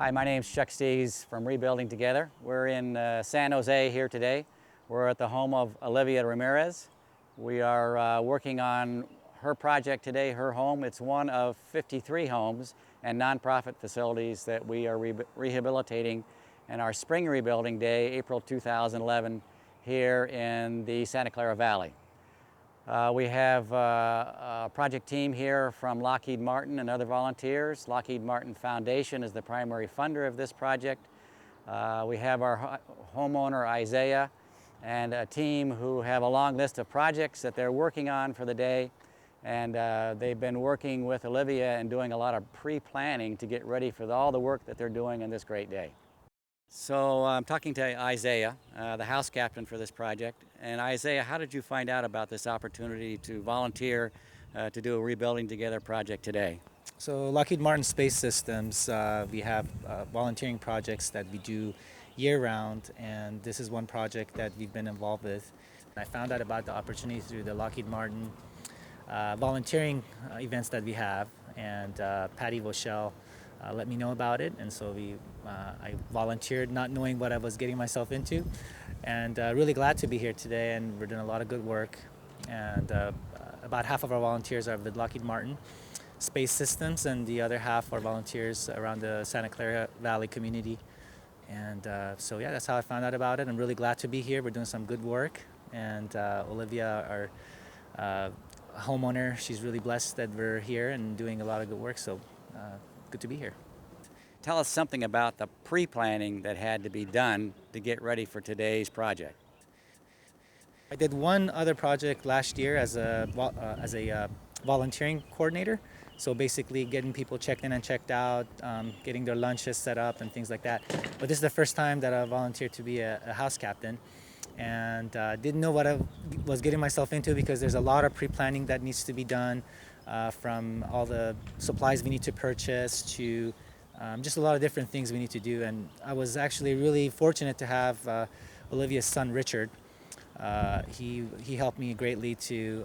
Hi, my name's Chuck Stees from Rebuilding Together. We're in San Jose here today. We're at the home of Olivia Ramirez. We are working on her project today, her home. It's one of 53 homes and nonprofit facilities that we are rehabilitating in our Spring Rebuilding Day, April 2011, here in the Santa Clara Valley. We have a project team here from Lockheed Martin and other volunteers. Lockheed Martin Foundation is the primary funder of this project. We have our homeowner, Isiah, and a team who have a long list of projects that they're working on for the day. And they've been working with Olivia and doing a lot of pre-planning to get ready for all the work that they're doing on this great day. So I'm talking to Isiah, the house captain for this project. And Isiah, how did you find out about this opportunity to volunteer to do a Rebuilding Together project today? So Lockheed Martin Space Systems, we have volunteering projects that we do year-round, and this is one project that we've been involved with. I found out about the opportunity through the Lockheed Martin volunteering events that we have, and Patty Voshell let me know about it, and so I volunteered not knowing what I was getting myself into, and really glad to be here today, and we're doing a lot of good work. And about half of our volunteers are with Lockheed Martin Space Systems, and the other half are volunteers around the Santa Clara Valley community. And so yeah, that's how I found out about it. I'm really glad to be here. We're doing some good work, and Olivia, our homeowner, she's really blessed that we're here and doing a lot of good work, so good to be here. Tell us something about the pre-planning that had to be done to get ready for today's project. I did one other project last year as a volunteering coordinator. So basically getting people checked in and checked out, getting their lunches set up and things like that. But this is the first time that I volunteered to be a house captain, and didn't know what I was getting myself into, because there's a lot of pre-planning that needs to be done, from all the supplies we need to purchase to just a lot of different things we need to do. And I was actually really fortunate to have Olivia's son, Richard. He helped me greatly to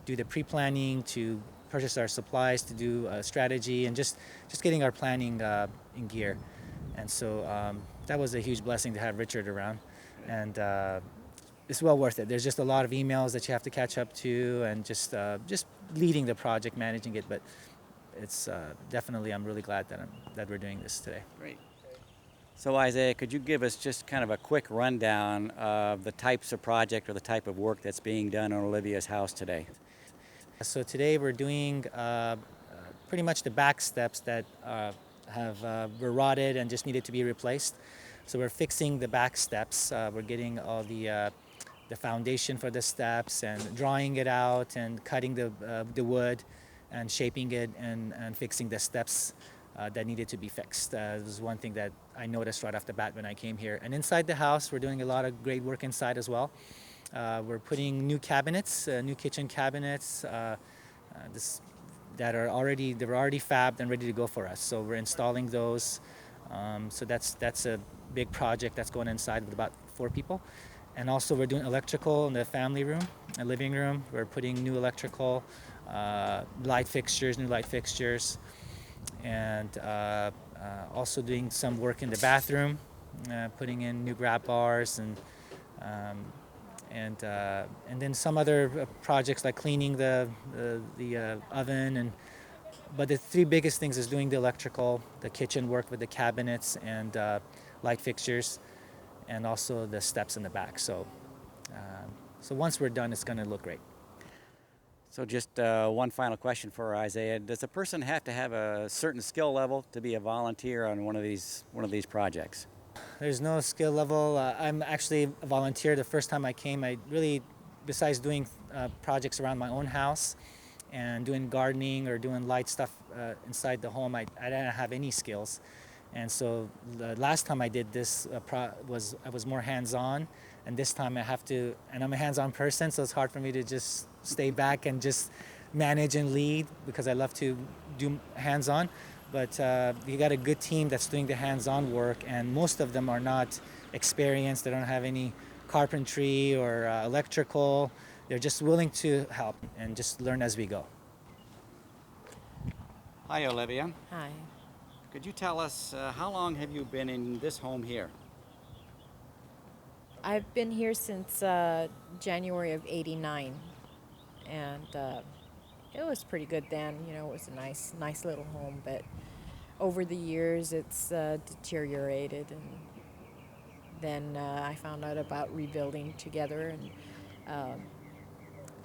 do the pre-planning, to purchase our supplies, to do strategy, and just getting our planning in gear. And so that was a huge blessing to have Richard around, and it's well worth it. There's just a lot of emails that you have to catch up to, and just leading the project, managing it. But it's definitely, I'm really glad that we're doing this today. Great. So Isiah, could you give us just kind of a quick rundown of the types of project or the type of work that's being done on Olivia's house today? So today we're doing pretty much the back steps that were rotted and just needed to be replaced. So we're fixing the back steps. We're getting all the foundation for the steps and drawing it out and cutting the wood and shaping it and fixing the steps that needed to be fixed. This was one thing that I noticed right off the bat when I came here. And inside the house, we're doing a lot of great work inside as well. We're putting new cabinets, new kitchen cabinets that are already fabbed and ready to go for us. So we're installing those. So that's a big project that's going inside with about 4 people. And also we're doing electrical in the family room, a living room. We're putting new electrical, new light fixtures, and also doing some work in the bathroom, putting in new grab bars and then some other projects like cleaning the oven. But the 3 biggest things is doing the electrical, the kitchen work with the cabinets and light fixtures, and also the steps in the back. So once we're done, it's going to look great. So just one final question for Isiah. Does a person have to have a certain skill level to be a volunteer on one of these projects? There's no skill level. I'm actually a volunteer. The first time I came, I really, besides doing projects around my own house and doing gardening or doing light stuff inside the home, I didn't have any skills. And so the last time I did this I was more hands-on, and this time I have to, and I'm a hands-on person, so it's hard for me to just stay back and just manage and lead, because I love to do hands-on. But you got a good team that's doing the hands-on work, and most of them are not experienced. They don't have any carpentry or electrical. They're just willing to help and just learn as we go. Hi, Olivia. Hi. could you tell us how long have you been in this home here? I've been here since January of '89, and it was pretty good then. You know, it was a nice little home, but over the years it's deteriorated, and then I found out about rebuilding together, and um,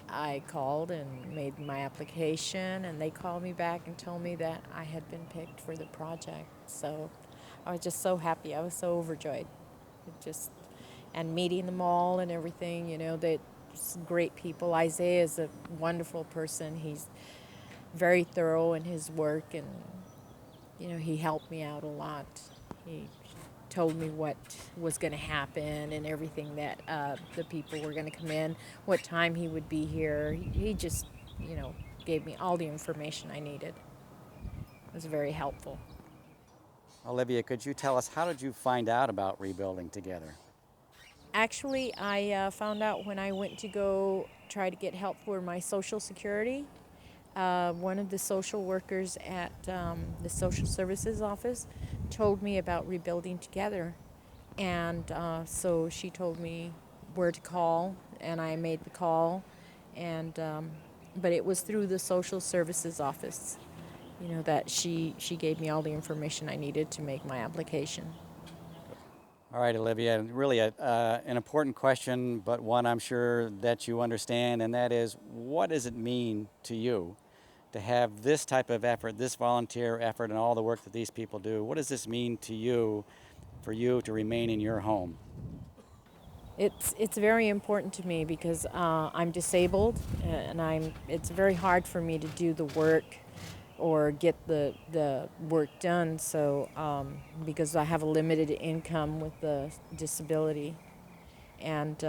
I called and made my application, and they called me back and told me that I had been picked for the project. So I was just so happy. I was so overjoyed. It just and meeting them all and everything, you know, they're great people. Isiah is a wonderful person. He's very thorough in his work, and you know, he helped me out a lot. He told me what was going to happen and everything, that the people were going to come in, what time he would be here. He just, you know, gave me all the information I needed. It was very helpful. Olivia, could you tell us how did you find out about rebuilding together? Actually, I found out when I went to go try to get help for my Social Security. One of the social workers at the Social Services office told me about Rebuilding Together. And so she told me where to call, and I made the call. And but it was through the Social Services office, you know, that she gave me all the information I needed to make my application. All right, Olivia, really an important question, but one I'm sure that you understand, and that is, what does it mean to you to have this type of effort, this volunteer effort, and all the work that these people do? What does this mean to you, for you to remain in your home? It's very important to me because I'm disabled, and it's very hard for me to do the work or get the work done. So because I have a limited income with the disability, and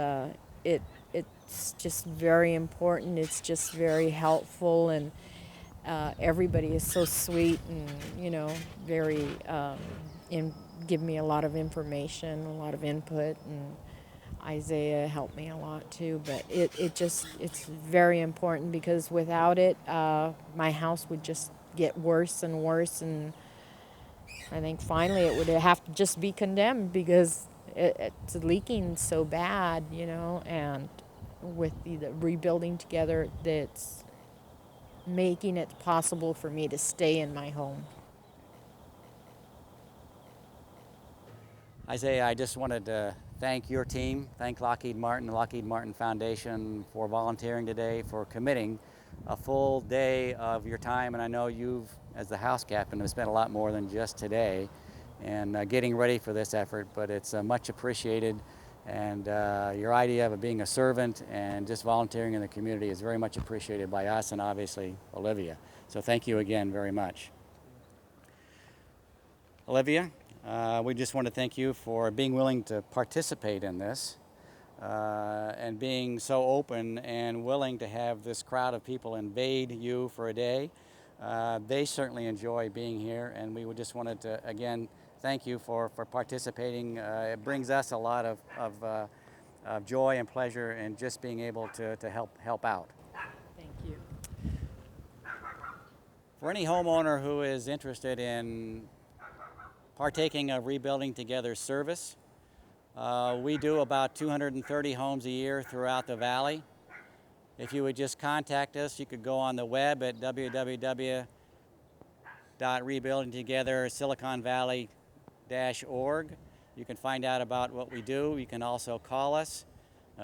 it's just very important. It's just very helpful, and everybody is so sweet, and you know, very give me a lot of information, a lot of input, and Isiah helped me a lot too. But it's very important, because without it, my house would just get worse and worse, and I think finally it would have to just be condemned, because it's leaking so bad, you know. And with the rebuilding together, that's making it possible for me to stay in my home. Isiah, I just wanted to thank your team, thank Lockheed Martin, the Lockheed Martin Foundation, for volunteering today, for committing a full day of your time. And I know you've, as the house captain, have spent a lot more than just today and getting ready for this effort, but it's much appreciated. And your idea of being a servant and just volunteering in the community is very much appreciated by us and obviously Olivia. So thank you again very much. Olivia, we just want to thank you for being willing to participate in this and being so open and willing to have this crowd of people invade you for a day. They certainly enjoy being here, and we just wanted to, again, thank you for participating. It brings us a lot of joy and pleasure in just being able to help out. Thank you. For any homeowner who is interested in partaking of Rebuilding Together service, we do about 230 homes a year throughout the valley. If you would just contact us, you could go on the web at www.rebuildingtogether.siliconvalley.org. You can find out about what we do. You can also call us.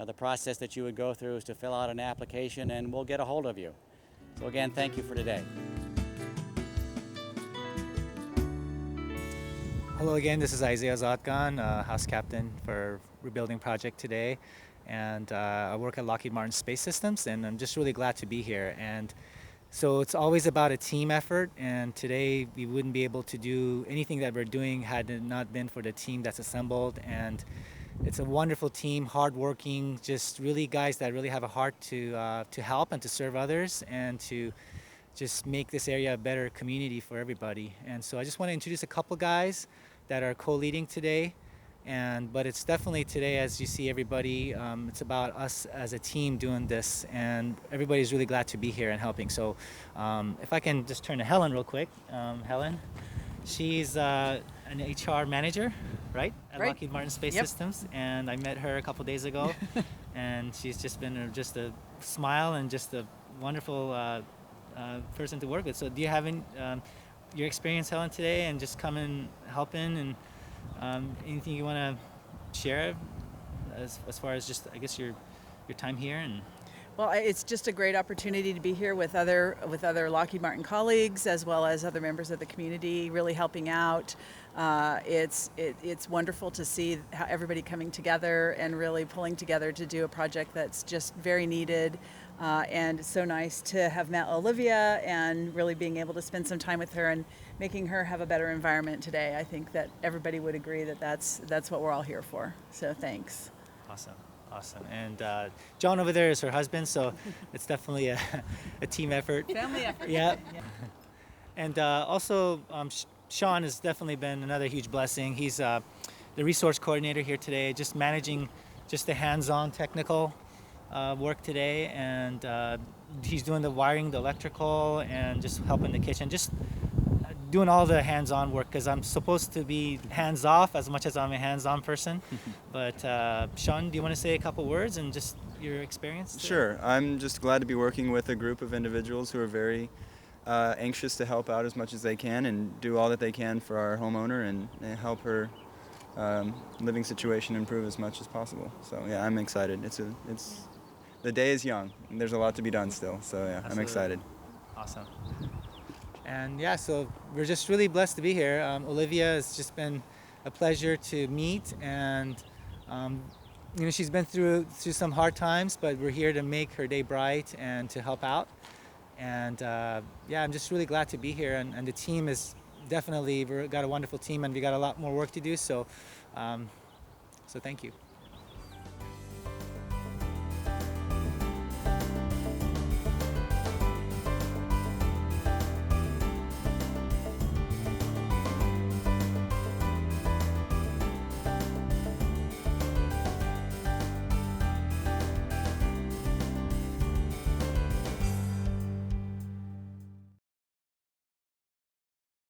The process that you would go through is to fill out an application, and we'll get a hold of you. So again, thank you for today. Hello again, this is Isiah Azadgan, house captain for Rebuilding Project today. And I work at Lockheed Martin Space Systems, and I'm just really glad to be here. And so it's always about a team effort, and today we wouldn't be able to do anything that we're doing had it not been for the team that's assembled. And it's a wonderful team, hardworking, just really guys that really have a heart to help and to serve others, and to just make this area a better community for everybody. And so I just want to introduce a couple guys that are co-leading today. But it's definitely today, as you see everybody, it's about us as a team doing this, and everybody's really glad to be here and helping. So if I can just turn to Helen real quick. Helen, She's an HR manager, right, at Right. Lockheed Martin Space Yep. Systems, and I met her a couple days ago, and she's just been just a smile and just a wonderful person to work with. So, do you have your experience, Helen, today, and just coming helping, and anything you want to share as far as just, I guess, your time here and. Well, it's just a great opportunity to be here with other Lockheed Martin colleagues as well as other members of the community, really helping out. It's wonderful to see how everybody coming together and really pulling together to do a project that's just very needed. And it's so nice to have met Olivia and really being able to spend some time with her and making her have a better environment today. I think that everybody would agree that that's what we're all here for. So thanks. Awesome. And John over there is her husband, so it's definitely a team effort. Family effort. Yeah. And also, Sean has definitely been another huge blessing. He's the resource coordinator here today, just managing just the hands-on technical work today, and he's doing the wiring, the electrical, and just helping the kitchen, just doing all the hands-on work, because I'm supposed to be hands-off as much as I'm a hands-on person. But Sean, do you want to say a couple words and just your experience today? Sure. I'm just glad to be working with a group of individuals who are very anxious to help out as much as they can and do all that they can for our homeowner and help her living situation improve as much as possible. So yeah, I'm excited. The day is young and there's a lot to be done still. So yeah, Absolutely. I'm excited. Awesome. And yeah, so we're just really blessed to be here. Olivia, has just been a pleasure to meet, and she's been through some hard times, but we're here to make her day bright and to help out. And yeah, I'm just really glad to be here, and the team is definitely, we've got a wonderful team, and we got a lot more work to do. So thank you.